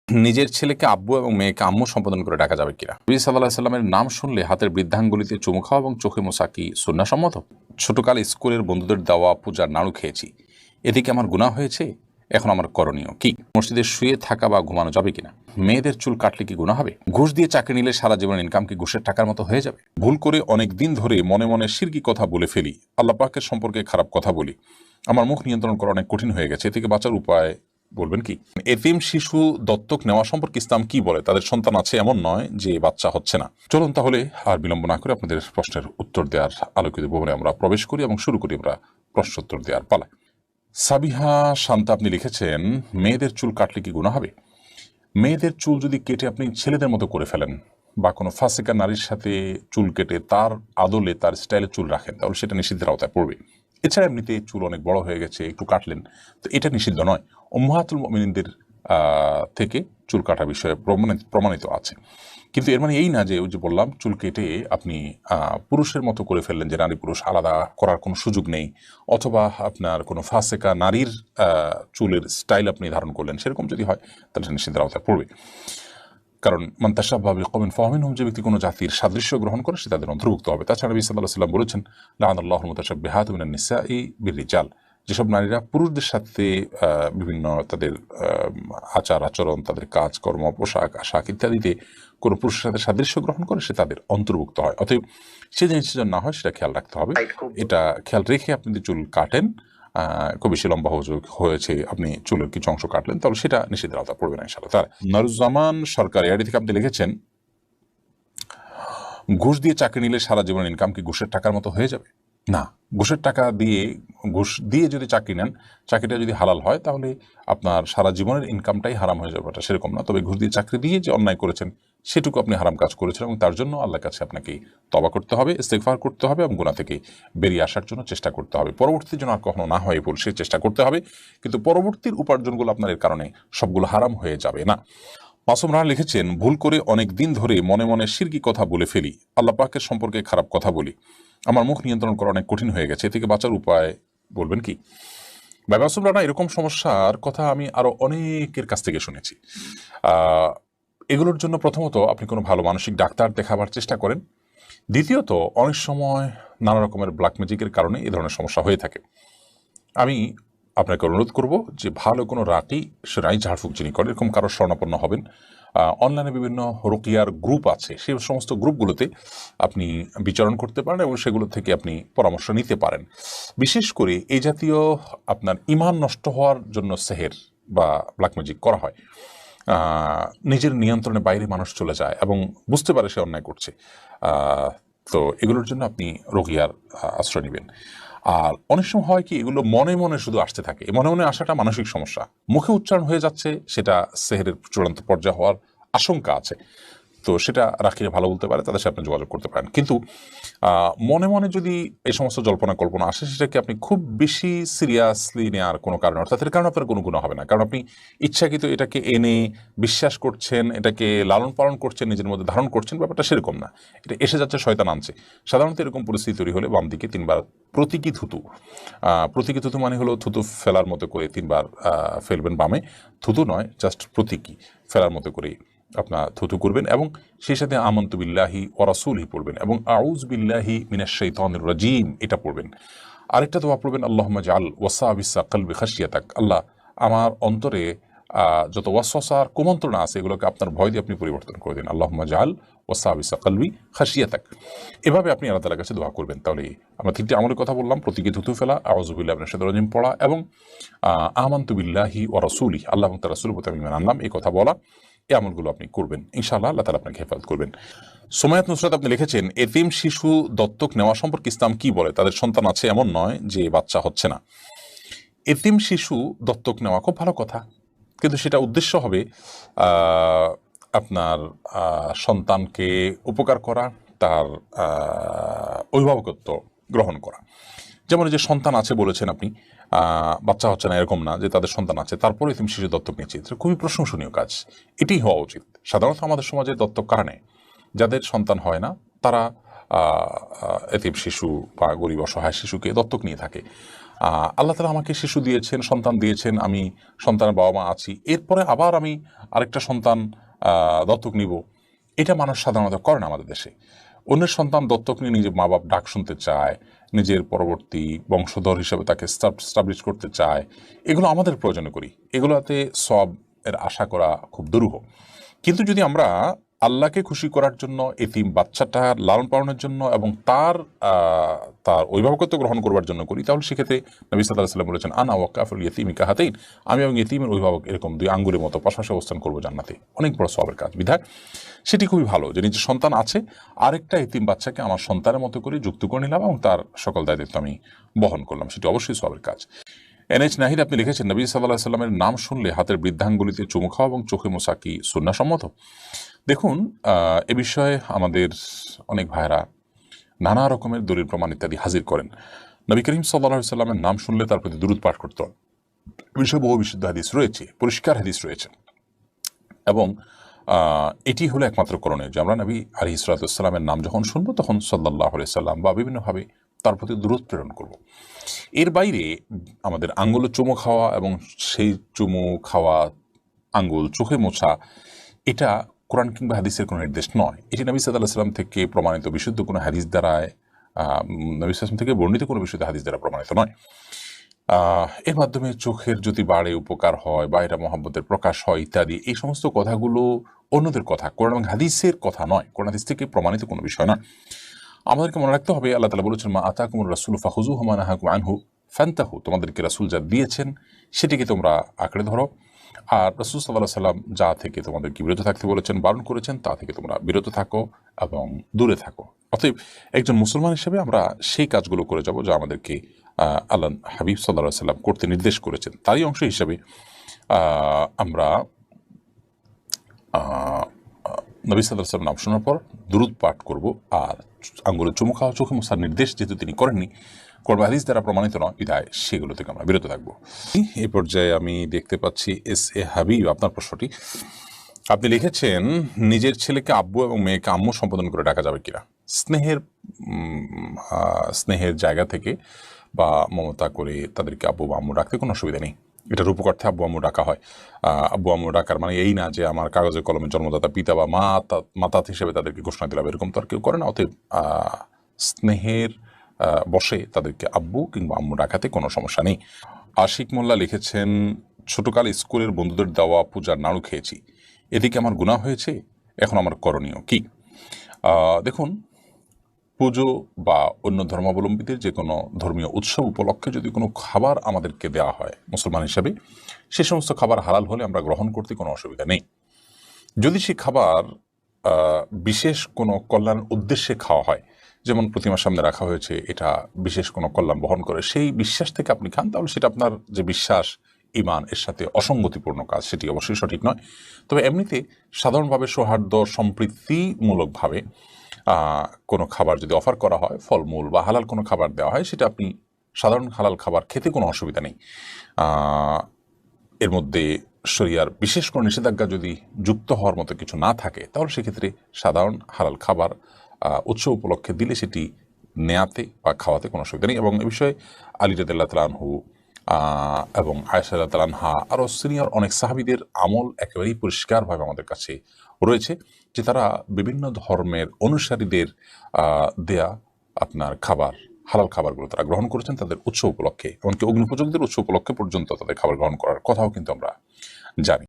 নিজের ছেলেকে আব্বু এবং মেয়েকে আম্মু সম্বোধন করে ডাকা যাবে কিনা? নবী সাল্লাল্লাহু আলাইহি সাল্লামের নাম শুনলে হাতের বৃদ্ধাঙ্গুলিতে চুমু খাওয়া এবং চোখে মোছা কি সুন্নাহসম্মত? ছোটকালে স্কুলের বন্ধুদের দেওয়া পূজার নাড়ু খেয়েছি, এদিকে আমার গুনাহ হয়েছে, এখন আমার করণীয় কি? মসজিদে শুয়ে থাকা বা ঘুমানো যাবে কিনা? মেয়েদের চুল কাটলে কি গুনাহ হবে? ঘুষ দিয়ে চাকরি নিলে সারা জীবন ইনকাম কি ঘুষের টাকার মতো হয়ে যাবে? ভুল করে অনেক দিন ধরে মনে মনে শিরকি কথা বলে ফেলি, আল্লাহ পাকের সম্পর্কে খারাপ কথা বলি, আমার মুখ নিয়ন্ত্রণ করা অনেক কঠিন হয়ে গেছে, এ থেকে বাঁচার উপায় বলবেন কি? এতিম শিশু দত্তক নেওয়া সম্পর্কে ইসলাম কি বলে? তাদের সন্তান আছে এমন নয় যে বাচ্চা হচ্ছে না। চলুন তাহলে আর বিলম্ব না করে আপনাদের প্রশ্নের উত্তর দেওয়ার আলোকিত ভবনে আমরা প্রবেশ করি এবং শুরু করি আমরা প্রশ্নোত্তর দেওয়ার পালা। সাবিহা শান্তা আপনি লিখেছেন, মেয়েদের চুল কাটলে কি গুনাহ হবে? মেয়েদের চুল যদি কেটে আপনি ছেলেদের মতো করে ফেলেন বা কোনো ফাসিকা নারীর সাথে চুল কেটে তার আদলে তার স্টাইলে চুল রাখেন, তাহলে সেটা নিষিদ্ধের আওতায় পড়বে। এছাড়া এমনিতে চুল অনেক বড় হয়ে গেছে, একটু কাটলেন, তো এটা নিষিদ্ধ নয়। উম্মাহাতুল মুমিনিনদের থেকে চুল কাটা বিষয়ে প্রমাণিত আছে। কিন্তু এর মানে এই না যে ওই যে বললাম চুল কেটে আপনি পুরুষের মতো করে ফেললেন, যে নারী পুরুষ আলাদা করার কোনো সুযোগ নেই, অথবা আপনার কোনো ফাসেকা নারীর চুলের স্টাইল আপনি ধারণ করলেন, সেরকম যদি হয় তাহলে নিষিদ্ধের আওতায় পড়বে। কারণ মান তাশাব্বাহা বিকওমিন ফাহুমিনহুম, যে ব্যক্তি কোনো জাতির সাদৃশ্য গ্রহণ করে সে তাদের অন্তর্ভুক্ত হবে। তাছাড়া নবী সাল্লাল্লাহু আলাইহি ওয়াসাল্লাম বলেছেন, লাআনাল্লাহুল মুতাশাব্বিহাত মিনান নিসাই বির-রিজাল, যেসব নারীরা পুরুষদের সাথে বিভিন্ন তাদের আচার আচরণ, তাদের কাজকর্ম, পোশাক আশাক ইত্যাদিতে কোনো পুরুষের সাথে সাদৃশ্য গ্রহণ করে সে তাদের অন্তর্ভুক্ত হয়। অতএব সে জিনিসটা যেন না হয় সেটা খেয়াল রাখতে হবে। এটা খেয়াল রেখে আপনি যদি চুল কাটেন, খুব বেশি লম্বা হয়েছে, আপনি চুলের কিছু অংশ কাটলেন, তাহলে সেটা নিষিদ্ধের আওতা পড়বে না ইনশাআল্লাহ। তার নারুজ্জামান সরকার এআইডি থেকে আপনি লিখেছেন, ঘুষ দিয়ে চাকরি নিলে সারা জীবন ইনকাম কি ঘুষের টাকার মতো হয়ে যাবে? না, ঘুষের টাকা দিয়ে, ঘুষ দিয়ে যদি চাকরি নেন, চাকরিটা যদি হালাল হয় তাহলে আপনার সারা জীবনের ইনকামটাই হারাম হয়ে যাবে, এটা সেরকম না। তবে ঘুষ দিয়ে চাকরি দিয়ে যে অন্যায় করেছেন সেটুকু আপনি হারাম কাজ করেছেন, এবং তার জন্য আল্লাহর কাছে আপনাকে তওবা করতে হবে, ইস্তেগফার করতে হবে, এবং গুনাহ থেকে বেরিয়ে আসার জন্য চেষ্টা করতে হবে। পরবর্তীতে যেন আর কখনো না হয় ভুল, সে চেষ্টা করতে হবে, কিন্তু পরবর্তীর উপার্জনগুলো আপনার এর কারণে সবগুলো হারাম হয়ে যাবে না। মাসুম রানা লিখেছেন, ভুল করে অনেক দিন ধরে মনে মনে শিরকি কথা বলে ফেলি, আল্লাহ পাকের সম্পর্কে খারাপ কথা বলি, আমার মুখ নিয়ন্ত্রণ করা অনেক কঠিন হয়ে গেছে, এ থেকে বাঁচার উপায় বলবেন কি? ভাই মাসুম রানা, এরকম সমস্যার কথা আমি আরো অনেকের কাছ থেকে শুনেছি। এগুলোর জন্য প্রথমত আপনি কোনো ভালো মানসিক ডাক্তার দেখাবার চেষ্টা করেন। দ্বিতীয়ত, অনেক সময় নানা রকমের ব্ল্যাক ম্যাজিকের কারণে এই ধরনের সমস্যা হয়ে থাকে। আমি আপনাকে অনুরোধ করব যে ভালো কোনো রাকি সেরাই ঝাড়ফুঁক যিনি করেন এরকম কারো শরণাপন্ন হবেন। অনলাইনে বিভিন্ন রুকিয়ার গ্রুপ আছে, সেই সমস্ত গ্রুপগুলোতে আপনি বিচরণ করতে পারেন এবং সেগুলো থেকে আপনি পরামর্শ নিতে পারেন। বিশেষ করে এই জাতীয় আপনার ইমান নষ্ট হওয়ার জন্য সেহের বা ব্ল্যাক ম্যাজিক করা হয়, নিজের নিয়ন্ত্রণের বাইরে মানুষ চলে যায় এবং বুঝতে পারে সে অন্যায় করছে, তো এগুলোর জন্য আপনি রুকিয়ার আশ্রয় নেবেন। আর অনেক সময় হয় কি, এগুলো মনে মনে শুধু আসতে থাকে, মনে মনে আসাটা মানসিক সমস্যা, মুখে উচ্চারণ হয়ে যাচ্ছে, সেটা সেহেরের চূড়ান্ত পর্যায়ে হওয়ার আশঙ্কা আছে। তো সেটা রাখিয়ে ভালো বলতে পারে, তাদের সাথে আপনি যোগাযোগ করতে পারেন। কিন্তু মনে মনে যদি এই সমস্ত জল্পনা কল্পনা আসে, সেটাকে আপনি খুব বেশি সিরিয়াসলি নেওয়ার কোনো কারণ, অর্থাৎ এর কারণে আপনার কোনো গুণ হবে না, কারণ আপনি ইচ্ছাকৃত এটাকে এনে বিশ্বাস করছেন, এটাকে লালন পালন করছেন, নিজের মধ্যে ধারণ করছেন, ব্যাপারটা সেরকম না। এটা এসে যাচ্ছে, শয়তান আনছে। সাধারণত এরকম পরিস্থিতি তৈরি হলে বাম দিকে 3 বার প্রতীকী থুতু, প্রতীকী থুতু মানে হলো থুতু ফেলার মতো করে 3 বার ফেলবেন বামে, থুতু নয়, জাস্ট প্রতীকী ফেলার মতো করে আপনার থুতু করবেন, এবং সেই সাথে আমানতু বিল্লাহি ওয়া রাসূলিহি পড়বেন, এবং আউযু বিল্লাহি মিনাশ শাইতানির রাজীম এটা পড়বেন। আরেকটা দোয়া পড়বেন, আল্লাহুম্মা জাআল ওয়াসাবিসা কলবি খাশিয়াতাক, আল্লাহ আমার অন্তরে যত ওয়াসওয়াসার কুমন্ত্রণা আছে এগুলোকে আপনার ভয় দিয়ে আপনি পরিবর্তন করে দিন, আল্লাহুম্মা জাআল ওয়াসাবিসা কলবি খাশিয়াতাক। এভাবে আপনি আল্লাহ তাআলার কাছে দোয়া করবেন। তাহলে আমরা 3টি আমলের কথা বললাম, প্রতীকী থুতু ফেলা, আউযু বিল্লাহি মিনাশ শাইতানির রাজীম পড়া, এবং আমানতু বিল্লাহি ওয়া রাসূলিহি, আল্লাহ এবং তার রাসূলের প্রতি আমি ঈমান আনলাম, এই কথা বলা। এই আমলগুলো আপনি করবেন, ইনশাআল্লাহ আল্লাহ তাআলা আপনাকে হেফাজত করবেন। সুমায়াত নুসরাত আপনি লিখেছেন, এতিম শিশু দত্তক নেওয়া সম্পর্কে ইসলাম কি বলে? তাদের সন্তান আছে এমন নয় যে বাচ্চা হচ্ছে না। এতিম শিশু দত্তক নেওয়া খুব ভালো কথা, কিন্তু সেটা উদ্দেশ্য হবে আপনার সন্তানকে উপকার করা, তার অভিভাবকত্ব গ্রহণ করা। যেমন এই যে সন্তান আছে বলেছেন আপনি, বাচ্চা হচ্ছে না এরকম না, যে তাদের সন্তান আছে তারপরে এতিম শিশু দত্তক নিয়েছে, এটা খুবই প্রশংসনীয় কাজ, এটাই হওয়া উচিত। সাধারণত আমাদের সমাজে দত্তক কারা নেয়? যাদের সন্তান হয় না তারা এতিম শিশু বা গরিব অসহায় শিশুকে দত্তক নিয়ে থাকে। আল্লাহ তাআলা আমাকে শিশু দিয়েছেন, সন্তান দিয়েছেন, আমি সন্তানের বাবা মা আছি, এরপরে আবার আমি আরেকটা সন্তান দত্তক নিব, এটা মানুষ সাধারণত করে না আমাদের দেশে। অন্যের সন্তান দত্তক নিয়ে নিজের মা বাপ ডাক শুনতে চায়, নিজের পরবর্তী বংশধর হিসেবে তাকে স্টাবলিশ করতে চায়, এগুলো আমাদের প্রয়োজনে করি, এগুলোতে সব এর আশা করা খুব দুরূহ। কিন্তু যদি আমরা আল্লাহকে খুশি করার জন্য, এতিম বাচ্চাটা লালন পালনের জন্য এবং তার তার অভিভাবকত্ব গ্রহণ করবার জন্য করি, তাহলে সেক্ষেত্রে নবী সাল্লাল্লাহু আলাইহি ওয়াসাল্লাম বলেছেন, আনা ওয়াকাফুল ইয়াতীমি কাহাতাইন, আমি এবং ইতিমের অভিভাবক এরকম দুই আঙ্গুরের মতো পাশাপাশি অবস্থান করবো জান্নাতে। অনেক বড় সওয়াবের কাজ। বিধায় সেটি খুবই ভালো যে নিজের সন্তান আছে, আরেকটা এতিম বাচ্চাকে আমার সন্তানের মতো করে যুক্ত করে নিলাম এবং তার সকল দায়িত্ব আমি বহন করলাম, সেটি অবশ্যই সওয়াবের কাজ। NH নাহিদ আপনি লিখেছেন, নবী সাল্লাল্লাহু আলাইহি ওয়াসাল্লামের নাম শুনলে হাতের বৃদ্ধাঙ্গুলিতে চুমু খাওয়া এবং চোখে মোছা কি সুন্নাহসম্মত? দেখুন, এ বিষয়ে আমাদের অনেক ভাইরা নানা রকমের দলিল প্রমাণ ইত্যাদি হাজির করেন। নবী করিম সাল্লাল্লাহু আলাইহি ওয়াসাল্লামের নাম শুনলে তার প্রতি দুরূদ পাঠ করতে হবে, এ বিষয়ে বহু বিশুদ্ধ হাদিস রয়েছে, পরিষ্কার হাদিস রয়েছে। এবং এটি হলো একমাত্র করণীয় যে আমরা নবী আলাইহিস সালাতু ওয়াস সালামের নাম যখন শুনবো তখন সাল্লাল্লাহু আলাইহি সাল্লাম বা বিভিন্নভাবে তার প্রতি দুরূদ প্রেরণ করব। এর বাইরে আমাদের আঙ্গুলে চুমু খাওয়া এবং সেই চুমু খাওয়া আঙ্গুল চোখে মোছা, এটা কোরআন কিংবা হাদিসের কোনো নির্দেশ নয়। এটি নবী সাল্লাল্লাহু আলাইহি ওয়াসাল্লাম থেকে প্রমাণিত বিশুদ্ধ কোনো হাদিস দ্বারায়, নবী সাল্লাল্লাহু আলাইহি ওয়াসাল্লাম থেকে বর্ণিত কোনো বিশুদ্ধ হাদিস দ্বারা প্রমাণিত নয়। এর মাধ্যমে চোখের যদি বাড়ে, উপকার হয় বা এটা মহব্বতের প্রকাশ হয় ইত্যাদি, এই সমস্ত কথাগুলো অন্যদের কথা, কোরআন এবং হাদিসের কথা নয়, কোরআন হাদিস থেকে প্রমাণিত কোনো বিষয় নয়। আমাদেরকে মনে রাখতে হবে, আল্লাহ তাআলা বলেছেন, মা আতাকুমুর রাসূলু ফাখুযুহু ওয়া মা নাহাকুম আনহু ফান্তাহু, তোমাদেরকে রাসূল যা দিয়েছেন সেটিকে তোমরা আঁকড়ে ধরো, আর রাসূল সাল্লাল্লাহু আলাইহি সাল্লাম যা থেকে তোমাদেরকে বিরত থাকতে বলেছেন, বারণ করেছেন, তা থেকে তোমরা বিরত থাকো এবং দূরে থাকো। অতএব একজন মুসলমান হিসেবে আমরা সেই কাজগুলো করে যাব যা আমাদেরকে আল্লাহ হাবিব সাল্লাল্লাহু আলাইহি সাল্লাম করতে নির্দেশ করেছেন। তারই অংশ হিসেবে আমরা নবী সাল্লাল্লাহু আলাইহি ওয়াসাল্লাম নাম শোনার পর দুরূদ পাঠ করব, আর আঙ্গুলে চুমু খাওয়া, চোখে মোছার নির্দেশ যেহেতু তিনি করেননি, কোরআন হাদিস দ্বারা প্রমাণিত নয়, বিধায় সেগুলো থেকে আমরা বিরত থাকবো। এই পর্যায়ে আমি দেখতে পাচ্ছি SA হাবিব, আপনার প্রশ্নটি আপনি লিখেছেন, নিজের ছেলেকে আব্বু এবং মেয়েকে আম্মু সম্বোধন করে ডাকা যাবে কিনা? স্নেহের জায়গা থেকে বা মমতা করে তাদেরকে আব্বু বা আম্মু ডাকতে কোনো অসুবিধা নেই। এটা রূপকর্থে আব্বু আম্মু ডাকা হয়। আব্বু আম্মু ডাকার মানে এই না যে আমার কাগজে কলমে জন্মদাতা পিতা বা মাতা হিসেবে তাদেরকে ঘোষণা দিলাম, এরকম তো আর কেউ করে না। অতএব স্নেহের বসে তাদেরকে আব্বু কিংবা আম্মু ডাকাতে কোনো সমস্যা নেই। আশিক মোল্লা লিখেছেন, ছোটকাল স্কুলের বন্ধুদের দেওয়া পূজার নাড়ু খেয়েছি, এদিকে আমার গুনাহ হয়েছে, এখন আমার করণীয় কি? দেখুন, পুজো বা অন্য ধর্মাবলম্বীদের যে কোনো ধর্মীয় উৎসব উপলক্ষে যদি কোনো খাবার আমাদেরকে দেওয়া হয় মুসলমান হিসাবে, সে সমস্ত খাবার হালাল হলে আমরা গ্রহণ করতে কোনো অসুবিধা নেই। যদি সে খাবার বিশেষ কোনো কল্যাণ উদ্দেশ্যে খাওয়া হয়, যেমন প্রতিমার সামনে রাখা হয়েছে, এটা বিশেষ কোনো কল্যাণ বহন করে, সেই বিশ্বাস থেকে আপনি খান, তাহলে সেটা আপনার যে বিশ্বাস, ইমান, এর সাথে অসঙ্গতিপূর্ণ কাজ, সেটি অবশ্যই সঠিক নয়। তবে এমনিতে সাধারণভাবে সৌহার্দ্য সম্প্রীতিমূলকভাবে কোনো খাবার যদি অফার করা হয়, ফলমূল বা হালাল কোনো খাবার দেওয়া হয়, সেটা আপনি সাধারণ হালাল খাবার খেতে কোনো অসুবিধা নেই। এর মধ্যে শরিয়ার বিশেষ কোনো নিষেধাজ্ঞা যদি যুক্ত হওয়ার মতো কিছু না থাকে, তাহলে সেক্ষেত্রে সাধারণ হালাল খাবার উৎসব উপলক্ষে দিলে সেটি নেয়াতে বা খাওয়াতে কোনো অসুবিধা নেই। এবং এ বিষয়ে আলী রাদিয়াল্লাহু তাআলা আনহু এবং আয়েশা রাদিয়াল্লাহু তাআলা আনহা আরও সিনিয়র অনেক সাহাবীদের আমল একেবারেই পরিষ্কারভাবে আমাদের কাছে রয়েছে, যে তারা বিভিন্ন ধর্মের অনুসারীদের দেয়া আপনার খাবার, হালাল খাবারগুলো তারা গ্রহণ করেছেন তাদের উৎসব উপলক্ষে, এমনকি অগ্নিপূজকদের উৎসব উপলক্ষে পর্যন্ত তাদের খাবার গ্রহণ করার কথাও কিন্তু আমরা জানি।